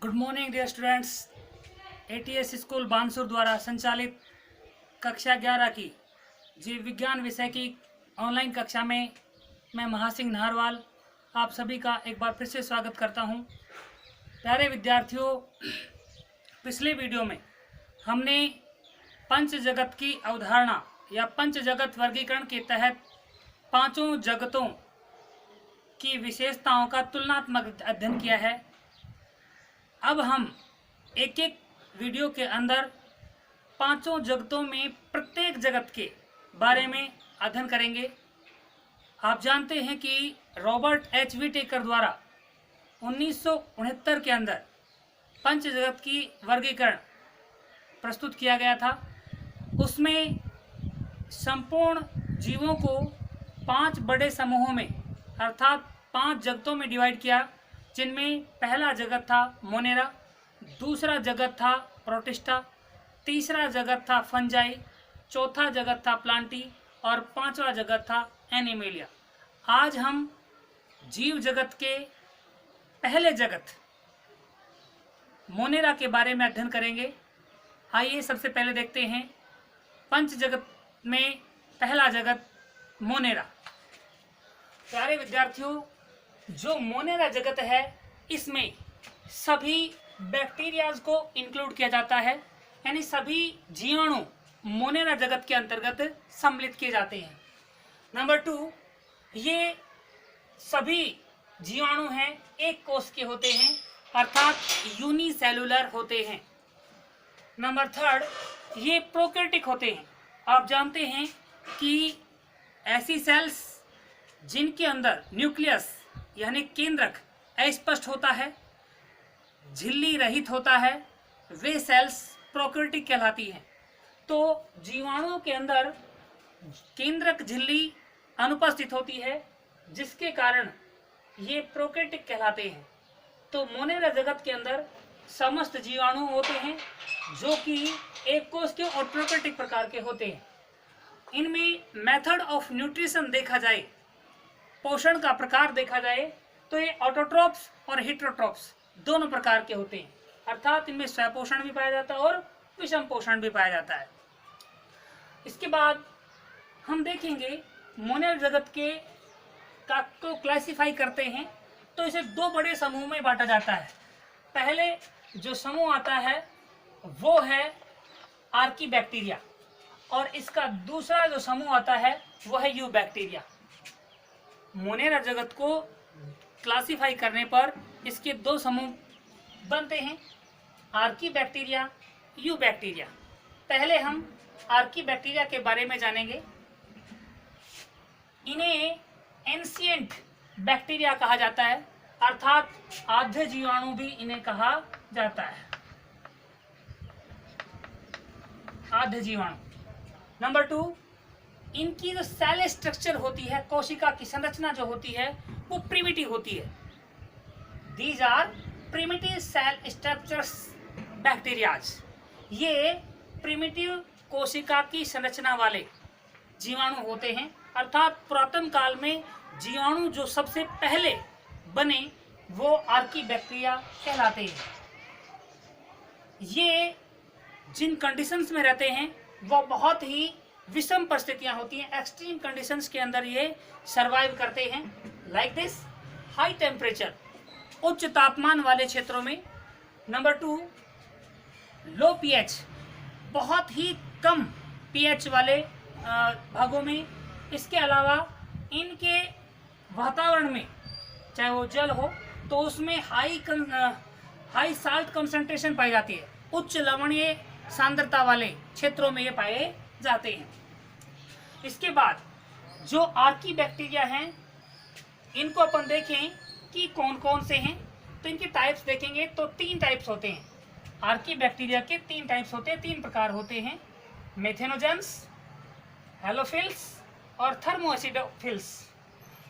Good morning dear students. ATS school Bansur द्वारा संचालित कक्षा 11 की जीव विज्ञान विषय की ऑनलाइन कक्षा में मैं महासिंह नाहरवाल आप सभी का एक बार फिर से स्वागत करता हूं। प्यारे विद्यार्थियों, पिछले वीडियो में हमने पंच जगत की अवधारणा या पंच जगत वर्गीकरण के तहत पांचों जगतों की विशेषताओं का तुलनात्मक अध्ययन किया है। अब हम एक एक वीडियो के अंदर पांचों जगतों में प्रत्येक जगत के बारे में अध्ययन करेंगे। आप जानते हैं कि रॉबर्ट एच व्हिटेकर द्वारा 1969 के अंदर पंच जगत की वर्गीकरण प्रस्तुत किया गया था। उसमें संपूर्ण जीवों को 5 बड़े समूहों में अर्थात 5 जगतों में डिवाइड किया, जिनमें पहला जगत था मोनेरा, दूसरा जगत था प्रोटिस्टा, तीसरा जगत था फंजाई, चौथा जगत था प्लांटी और पांचवा जगत था एनिमेलिया। आज हम जीव जगत के पहले जगत मोनेरा के बारे में अध्ययन करेंगे। आइए सबसे पहले देखते हैं पंच जगत में पहला जगत मोनेरा। प्यारे विद्यार्थियों, जो मोनेरा जगत है इसमें सभी बैक्टीरियाज को इंक्लूड किया जाता है, यानी सभी जीवाणु मोनेरा जगत के अंतर्गत सम्मिलित किए जाते हैं। नंबर 2, ये सभी जीवाणु हैं एक कोष के होते हैं अर्थात यूनिसेलुलर होते हैं। नंबर 3, ये प्रोकैरियोटिक होते हैं। आप जानते हैं कि ऐसी सेल्स जिनके अंदर न्यूक्लियस यानी केंद्रक अस्पष्ट होता है, झिल्ली रहित होता है, वे सेल्स प्रोकैरियोटिक कहलाती हैं। तो जीवाणुओं के अंदर केंद्रक झिल्ली अनुपस्थित होती है, जिसके कारण ये प्रोकैरियोटिक कहलाते हैं। तो मोनेरा जगत के अंदर समस्त जीवाणु होते हैं जो कि एक कोष के और प्रोकैरियोटिक प्रकार के होते हैं। इनमें मेथड ऑफ न्यूट्रिशन देखा जाए, पोषण का प्रकार देखा जाए, तो ये ऑटोट्रोप्स और हेटेरोट्रोप्स दोनों प्रकार के होते हैं, अर्थात इनमें स्वपोषण भी पाया जाता है और विषम पोषण भी पाया जाता है। इसके बाद हम देखेंगे मोनेरा जगत के को क्लासिफाई करते हैं तो इसे 2 बड़े समूह में बांटा जाता है। पहले जो समूह आता है वो है आर्कीबैक्टीरिया और इसका दूसरा जो समूह आता है वो है यूबैक्टीरिया। मोनेरा जगत को क्लासिफाई करने पर इसके 2 समूह बनते हैं, आर्कीबैक्टीरिया, यूबैक्टीरिया। पहले हम आर्कीबैक्टीरिया के बारे में जानेंगे। इन्हें एंशिएंट बैक्टीरिया कहा जाता है अर्थात आद्य जीवाणु भी इन्हें कहा जाता है, आद्य जीवाणु। नंबर 2, इनकी जो सेल स्ट्रक्चर होती है, कोशिका की संरचना जो होती है वो प्रिमिटिव होती है। These are primitive cell structures bacterias. ये प्रिमिटिव कोशिका की संरचना वाले जीवाणु होते हैं, अर्थात पुरातन काल में जीवाणु जो सबसे पहले बने वो आर्कीबैक्टीरिया कहलाते हैं। ये जिन कंडीशंस में रहते हैं वो बहुत ही विषम परिस्थितियां होती हैं, एक्सट्रीम कंडीशंस के अंदर ये सरवाइव करते हैं। लाइक दिस, हाई टेम्परेचर, उच्च तापमान वाले क्षेत्रों में। नंबर 2, लो पीएच, बहुत ही कम पीएच वाले भागों में। इसके अलावा इनके वातावरण में चाहे वो जल हो तो उसमें हाई साल्ट कंसंट्रेशन पाई जाती है, उच्च लवणीय सांद्रता वाले क्षेत्रों में ये पाए जाते हैं। इसके बाद जो आर्कीबैक्टीरिया हैं इनको अपन देखें कि कौन कौन से हैं, तो इनके टाइप्स देखेंगे तो 3 टाइप्स होते हैं। आर्कीबैक्टीरिया के 3 टाइप्स होते हैं, 3 प्रकार होते हैं, मेथेनोजेंस, हेलोफिल्स और थर्मोएसिडोफिल्स।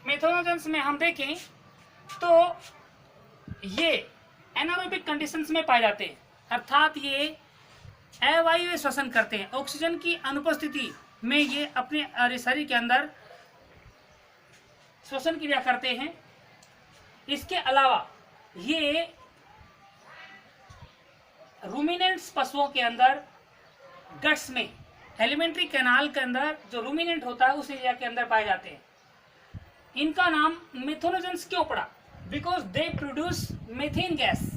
मेथेनोजेंस में हम देखें तो ये एनारोबिक कंडीशंस में पाए जाते हैं, अर्थात ये अवायवीय श्वसन करते हैं, ऑक्सीजन की अनुपस्थिति में ये अपने शरीर के अंदर श्वसन क्रिया करते हैं। इसके अलावा ये रूमिनेंट्स पशुओं के अंदर गट्स में, एलिमेंट्री कैनाल के अंदर जो रूमिनेंट होता है उस एरिया के अंदर पाए जाते हैं। इनका नाम मेथेनोजेंस क्यों पड़ा? Because they produce methane gas,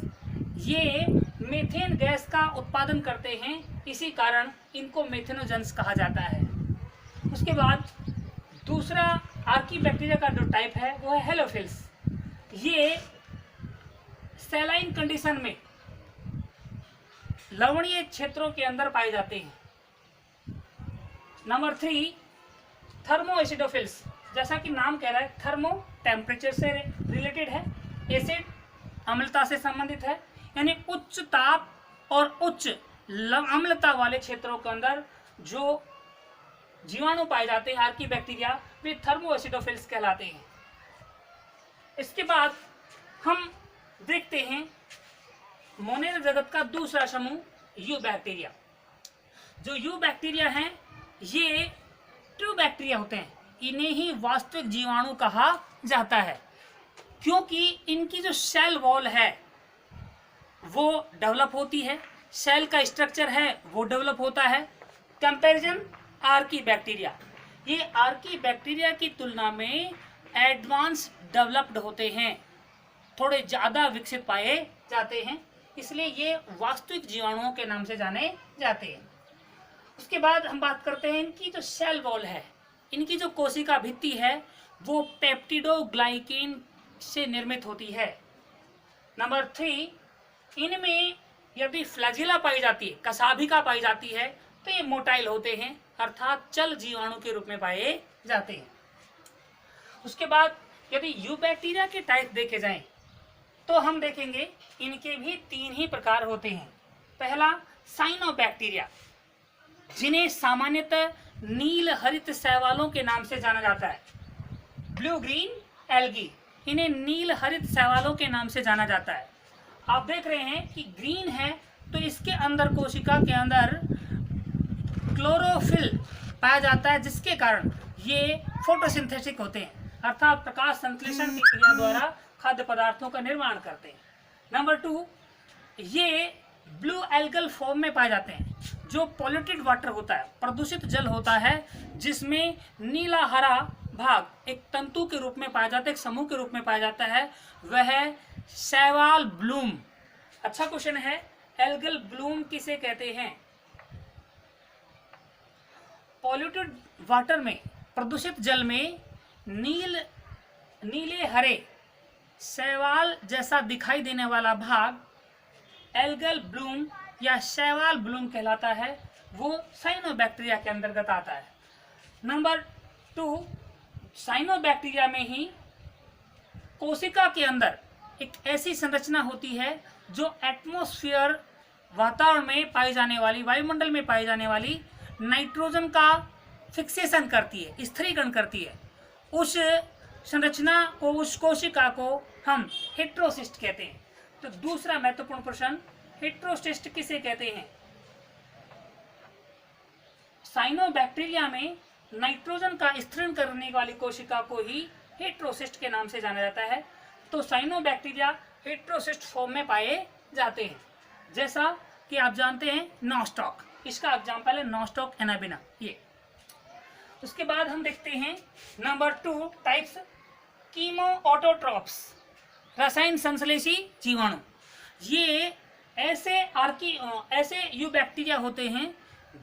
ये मीथेन गैस का उत्पादन करते हैं, इसी कारण इनको मेथेनोजेंस कहा जाता है। उसके बाद दूसरा आर्कीबैक्टीरिया का जो टाइप है वो है हेलोफिल्स। ये सैलाइन कंडीशन में लवणीय क्षेत्रों के अंदर पाए जाते हैं। नंबर 3 थर्मो एसिडोफिल्स, जैसा कि नाम कह रहा है थर्मो टेम्परेचर से रिलेटेड है, एसिड अम्लता से संबंधित है, यानी उच्च ताप और उच्च अम्लता वाले क्षेत्रों के अंदर जो जीवाणु पाए जाते हैं आर्कीबैक्टीरिया, वे थर्मो एसिडोफिल्स कहलाते हैं। इसके बाद हम देखते हैं मोनेरा जगत का दूसरा समूह यू बैक्टीरिया। जो यू बैक्टीरिया हैं ये ट्रू बैक्टीरिया होते हैं, इन्हें ही वास्तविक जीवाणु कहा जाता है, क्योंकि इनकी जो सेल वॉल है वो डेवलप होती है, सेल का स्ट्रक्चर है वो डेवलप होता है। कंपैरिजन आर्कीबैक्टीरिया, ये आर्कीबैक्टीरिया की तुलना में एडवांस डेवलप्ड होते हैं, थोड़े ज़्यादा विकसित पाए जाते हैं, इसलिए ये वास्तविक जीवाणुओं के नाम से जाने जाते हैं। उसके बाद हम बात करते हैं इनकी जो सेल वॉल है, इनकी जो कोशिका भित्ति है वो पेप्टिडोग्लाइकेन से निर्मित होती है। नंबर 3 इनमें यदि फ्लैजिला पाई जाती है, कसाभिका पाई जाती है, तो ये मोटाइल होते हैं, अर्थात चल जीवाणु के रूप में पाए जाते हैं। उसके बाद यदि यू बैक्टीरिया के टाइप देखे जाएं तो हम देखेंगे इनके भी 3 ही प्रकार होते हैं। पहला साइनोबैक्टीरिया, जिन्हें सामान्यतः नील हरित शैवालों के नाम से जाना जाता है। ब्लू ग्रीन एल्गी, इन्हें नील हरित शैवालों के नाम से जाना जाता है। आप देख रहे हैं कि ग्रीन है तो इसके अंदर कोशिका के अंदर क्लोरोफिल पाया जाता है, जिसके कारण ये फोटोसिंथेटिक होते हैं, अर्थात प्रकाश संश्लेषण की क्रिया द्वारा खाद्य पदार्थों का निर्माण करते हैं। नंबर 2 ये ब्लू एल्गल फॉर्म में पाए जाते हैं, जो पॉल्यूटेड वाटर होता है, प्रदूषित जल होता है, जिसमें नीला हरा भाग एक तंतु के रूप में पाया जाता है, एक समूह के रूप में पाया जाता है, वह शैवाल ब्लूम। अच्छा क्वेश्चन है, एल्गल ब्लूम किसे कहते हैं? पॉल्यूटेड वाटर में, प्रदूषित जल में नीले हरे शैवाल जैसा दिखाई देने वाला भाग एल्गल ब्लूम या शैवाल ब्लूम कहलाता है, वो साइनोबैक्टीरिया के अंतर्गत आता है। नंबर 2 साइनोबैक्टीरिया में ही कोशिका के अंदर एक ऐसी संरचना होती है जो एटमॉस्फेयर, वातावरण में पाई जाने वाली, वायुमंडल में पाई जाने वाली नाइट्रोजन का फिक्सेशन करती है, स्थिरीकरण करती है। उस संरचना को, उस कोशिका को हम हेट्रोसिस्ट कहते हैं। तो दूसरा महत्वपूर्ण प्रश्न, हेट्रोसिस्ट किसे कहते हैं? साइनोबैक्टीरिया में नाइट्रोजन का स्थिरीकरण करने वाली कोशिका को ही हेट्रोसिस्ट के नाम से जाना जाता है। तो साइनोबैक्टीरिया हेट्रोसिस्ट फॉर्म में पाए जाते हैं, जैसा कि आप जानते हैं नॉस्टॉक, इसका एग्जाम्पल है नॉस्टॉक एनाबिना ये। उसके बाद हम देखते हैं नंबर 2 टाइप्स, कीमो ऑटोट्रॉप्स, रसायन संश्लेषी जीवाणु। ये ऐसे यू बैक्टीरिया होते हैं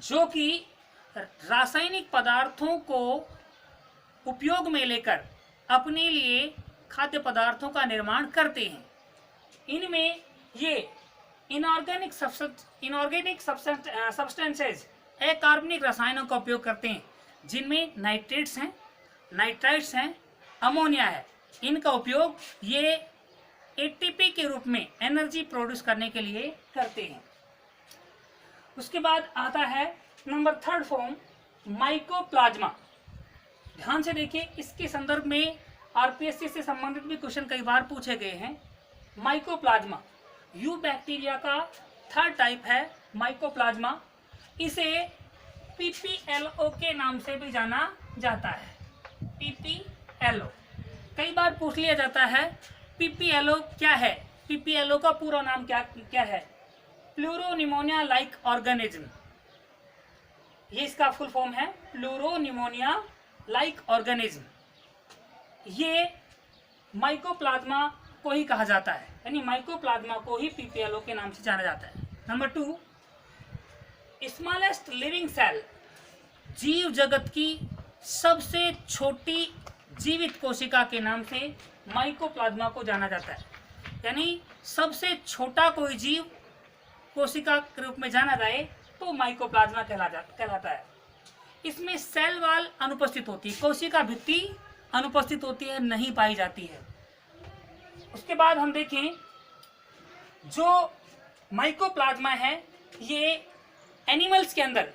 जो कि रासायनिक पदार्थों को उपयोग में लेकर अपने लिए खाद्य पदार्थों का निर्माण करते हैं। इनमें ये इनऑर्गेनिक सब्सटेंसेज, अकार्बनिक रसायनों का उपयोग करते हैं, जिनमें नाइट्रेट्स हैं, नाइट्राइट्स हैं, अमोनिया है। इनका उपयोग ये एटीपी के रूप में एनर्जी प्रोड्यूस करने के लिए करते हैं। उसके बाद आता है नंबर 3 फॉर्म, माइकोप्लाज्मा। ध्यान से देखिए, इसके संदर्भ में आरपीएससी से संबंधित भी क्वेश्चन कई बार पूछे गए हैं। माइकोप्लाज्मा यू बैक्टीरिया का 3rd टाइप है माइकोप्लाज्मा। इसे पीपीएलओ के नाम से भी जाना जाता है, पीपीएलओ। कई बार पूछ लिया जाता है पीपीएलओ क्या है, पीपीएलओ का पूरा नाम क्या है? प्लूरोनिमोनिया लाइक ऑर्गेनिज्म, ये इसका फुल फॉर्म है प्लूरोनिमोनिया लाइक ऑर्गेनिज्म। ये माइकोप्लाज्मा को ही कहा जाता है, यानी माइकोप्लाज्मा को ही पीपीएलओ के नाम से जाना जाता है। नंबर 2, स्मॉलेस्ट लिविंग सेल, जीव जगत की सबसे छोटी जीवित कोशिका के नाम से माइकोप्लाज्मा को जाना जाता है, यानी सबसे छोटा कोई जीव कोशिका के रूप में जाना जाए तो माइकोप्लाज्मा कहलाता है। इसमें सेल वॉल अनुपस्थित होती है, कोशिका भित्ति अनुपस्थित होती है, नहीं पाई जाती है। उसके बाद हम देखें जो माइकोप्लाज्मा है ये एनिमल्स के अंदर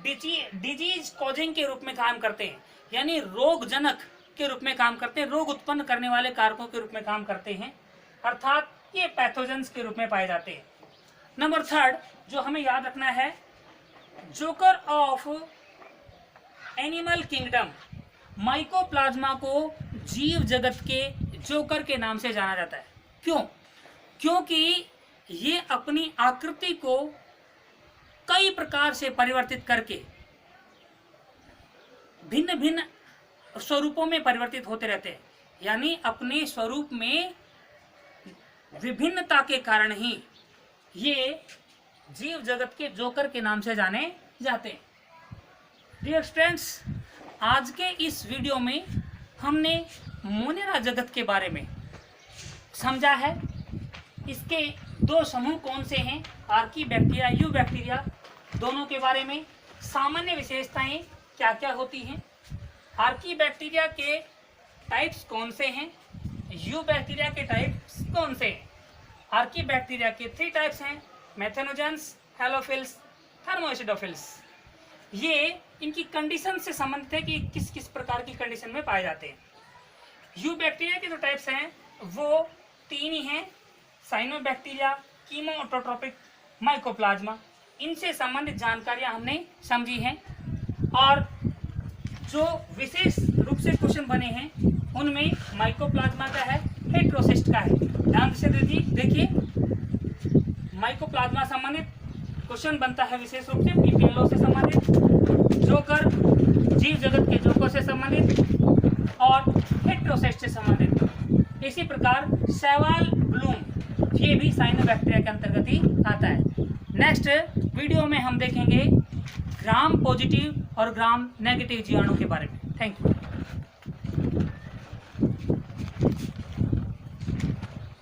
डिजीज कॉजिंग के रूप में काम करते हैं, यानी रोगजनक के रूप में काम करते हैं, रोग उत्पन्न करने वाले कारकों के रूप में काम करते हैं, अर्थात ये पैथोजेंस के रूप में पाए जाते हैं। नंबर 3 जो हमें याद रखना है, joker of animal kingdom, mycoplasma को जीव जगत के जोकर के नाम से जाना जाता है। क्यों? क्योंकि ये अपनी आकृति को कई प्रकार से परिवर्तित करके भिन्न भिन्न स्वरूपों में परिवर्तित होते रहते हैं, यानी अपने स्वरूप में विभिन्नता के कारण ही ये जीव जगत के जोकर के नाम से जाने जाते हैं। डियर स्टूडेंट्स, आज के इस वीडियो में हमने मोनेरा जगत के बारे में समझा है। इसके 2 समूह कौन से हैं, आर्कीबैक्टीरिया, यूबैक्टीरिया, दोनों के बारे में, सामान्य विशेषताएं क्या क्या होती हैं, आर्कीबैक्टीरिया के टाइप्स कौन से हैं, यूबैक्टीरिया के टाइप्स कौन से हैं। आर्कीबैक्टीरिया के 3 टाइप्स हैं, मेथेनोजेंस, हेलोफिल्स, थर्मोएसिडोफिल्स। ये इनकी कंडीशन से संबंधित है कि किस किस प्रकार की कंडीशन में पाए जाते हैं। यूबैक्टीरिया के जो टाइप्स हैं वो 3 ही हैं, साइनोबैक्टीरिया, कीमोऑटोट्रोपिक, माइकोप्लाज्मा। इनसे संबंधित जानकारियां हमने समझी हैं, और जो विशेष रूप से क्वेश्चन बने हैं उनमें माइकोप्लाज्मा का है, हेट्रोसिस्ट का है। ध्यान से देखिए, माइकोप्लाज्मा संबंधित क्वेश्चन बनता है विशेष रूप से पीपीएलओ से संबंधित, जोकर जीव जगत के जोकर से संबंधित, और हेट्रोसिस्ट से संबंधित। इसी प्रकार सवाल ब्लूम ये भी साइनोबैक्टीरिया के अंतर्गत ही आता है। नेक्स्ट वीडियो में हम देखेंगे ग्राम पॉजिटिव और ग्राम नेगेटिव जीवाणु के बारे में। Thank you.